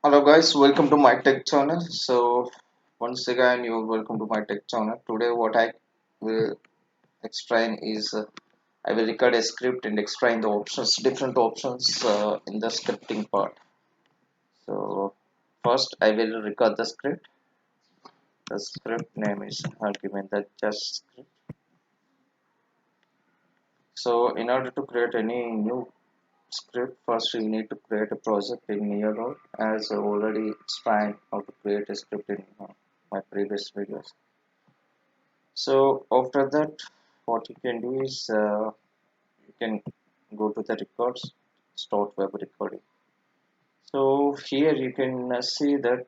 Hello guys, welcome to my tech channel. So once again you are welcome to my tech channel. Today what I will explain is I will record a script and explain the options, different options in the scripting part. So first I will record the script. The script name is I'll given the just script. So in order to create any new script, first you need to create a project in Neoload as I already explained how to create a script in my previous videos. So after that, what you can do is you can go to the records, start web recording. So here you can see that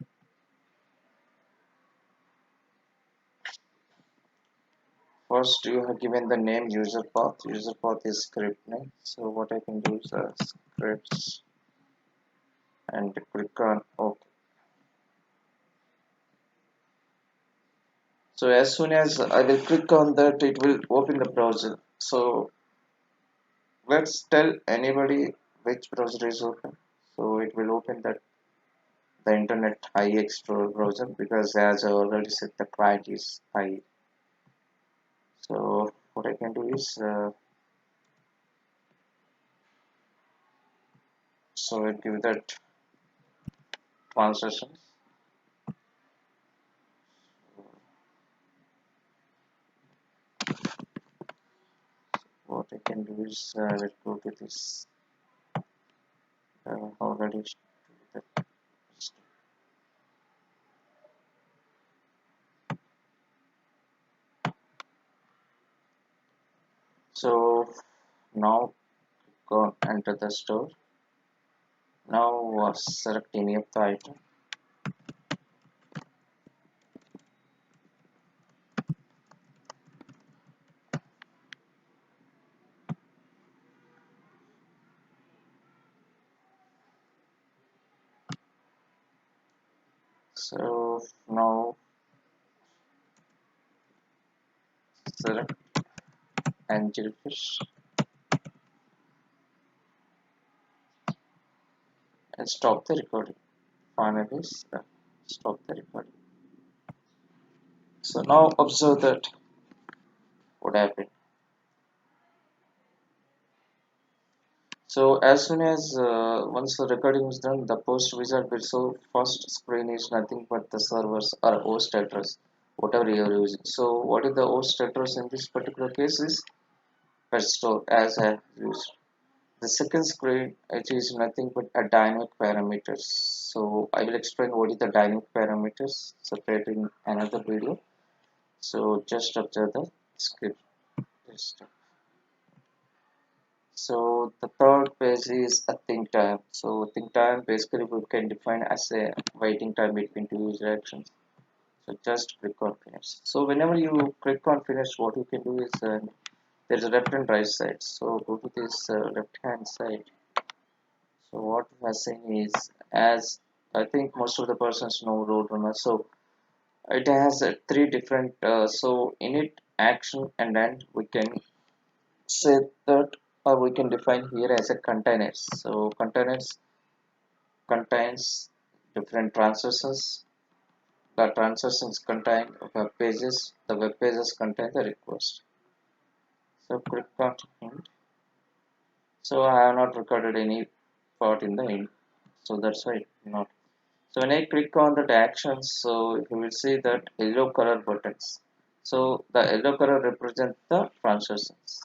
first you have given the name user path. User path is script name. So what I can do is scripts and click on OK. So as soon as I will click on that, it will open the browser. So let's tell anybody which browser is open. So it will open that the Internet IE Explorer browser because as I already said the client is IE. So what I can do is so I give that translations. What I can do is let's go to this already that. So now go enter the store. Now select any of the item. So now select angelfish and stop the recording. Finally, stop the recording. So now observe that what happened. So as soon as once the recording is done, the post wizard will show first screen is nothing but the servers or host address, whatever you are using. So what is the host address in this particular case is pet store as I have used. The second screen it is nothing but a dynamic parameters. So I will explain what is the dynamic parameters separate in another video. So just observe the script. Just So the third page is a think time. So think time basically we can define as a waiting time between two user actions. So just click on finish. So whenever you click on finish, what you can do is there's a left and right side. So go to this left hand side. So what we are saying is as I think most of the persons know Roadrunner. So it has three different so init action and then we can say that or we can define here as a containers. So containers contains different transactions. The transactions contain web pages. The web pages contain the request. So click on hint. So I have not recorded any part in the hint. So that's why not. So when I click on that actions, so you will see that yellow color buttons. So the yellow color represents the transactions.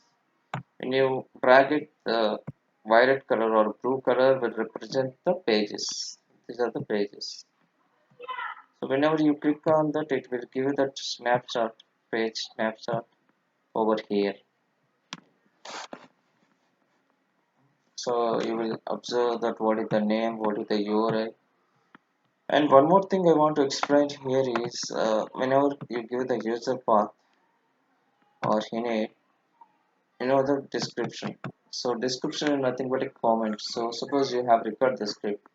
When you drag it, the violet color or blue color will represent the pages. These are the pages. So whenever you click on that, it will give you that snapshot, page snapshot over here. So you will observe that what is the name, what is the URL. And one more thing I want to explain here is whenever you give the user path or init, you know the description. So description is nothing but a comment. So suppose you have recorded the script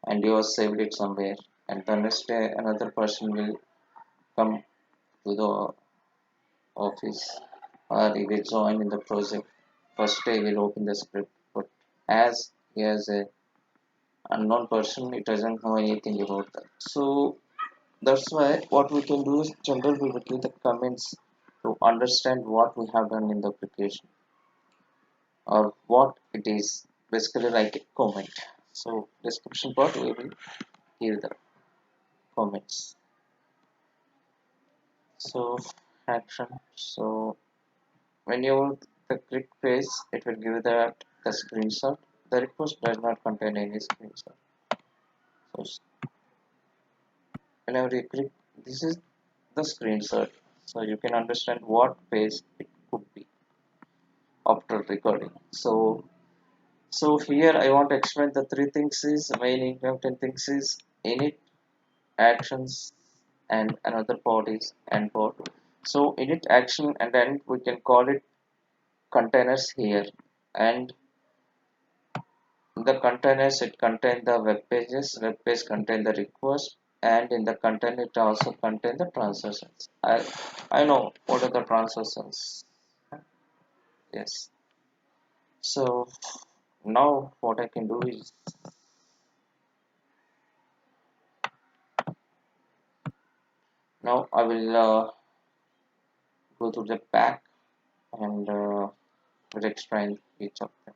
and you have saved it somewhere, and the next day another person will come to the office or he will join in the project. First day he will open the script, but as he has a unknown person, it doesn't know anything about that. So that's why what we can do is general we will give the comments to understand what we have done in the application or what it is, basically like a comment. So description part we will give the comments. So action. So when you the click page, it will give that the screenshot. The request does not contain any screenshot. So whenever you click, this is the screenshot. So you can understand what page it could be after recording. So here I want to explain the three things is main important things is init actions and another part is end part. So init action and end we can call it containers here, and the containers it contain the web page contain the request, and in the container it also contain the transactions. I know what are the transactions. Yes. So now what I can do is now I will go to the back and will explain each of them.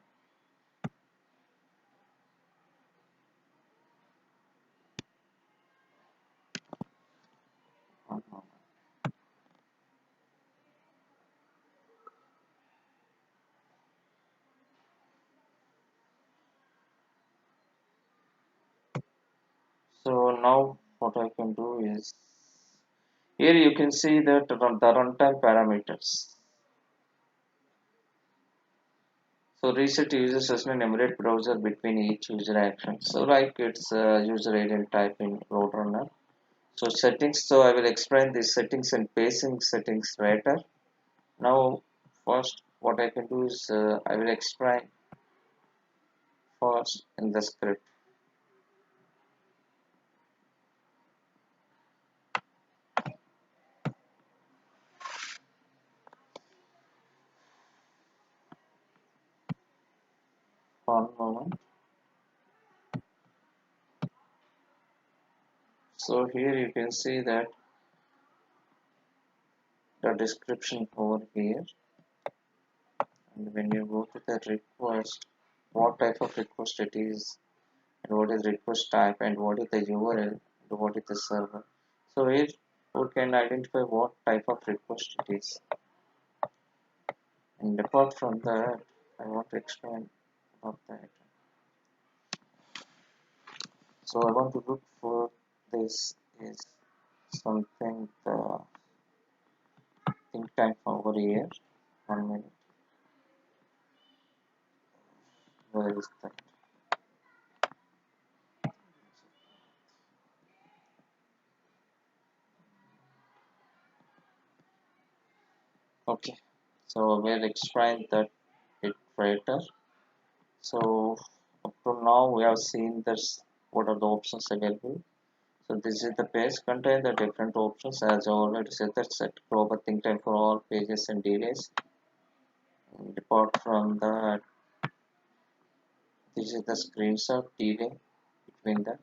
Mhm. So now what I can do is here you can see that the runtime parameters. So reset user session and emulate browser between each user action. So like it's user agent type in load runner. So settings. So I will explain these settings and pacing settings later. Now first what I can do is I will explain first in the script. One moment. So here you can see that the description over here, and when you go to the request, what type of request it is, and what is request type, and what is the URL, and what is the server. So here we can identify what type of request it is. And apart from that, I want to explain about that. So I want to look for this is something the think tank over here. 1 minute. Where is that? Okay. So we'll explain that bit later. So up to now we have seen this what are the options available. So this is the page contain the different options as I already said that set global think time for all pages and delays. And apart from that, this is the screenshot delay between the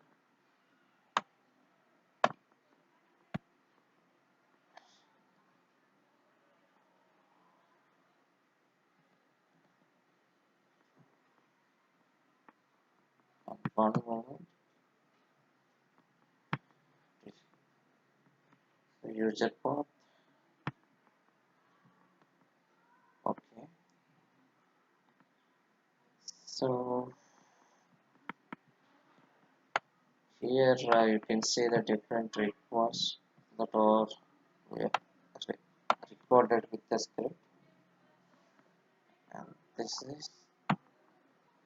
one moment. The user path. Okay. So here you can see the different requests that are yeah, recorded with the script, and this is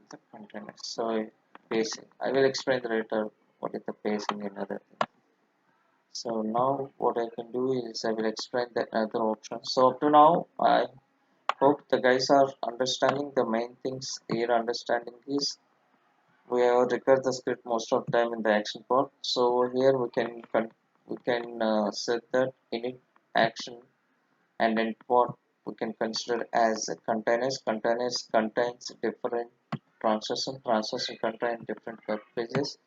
the container. So pacing. I will explain later what is the pacing and other thing. So now what I can do is I will explain the other options. So up to now I hope the guys are understanding the main things here. Understanding is we have record the script most of the time in the action part. So here we can set that init action and then what we can consider as containers. Containers contains different transaction contain different web pages.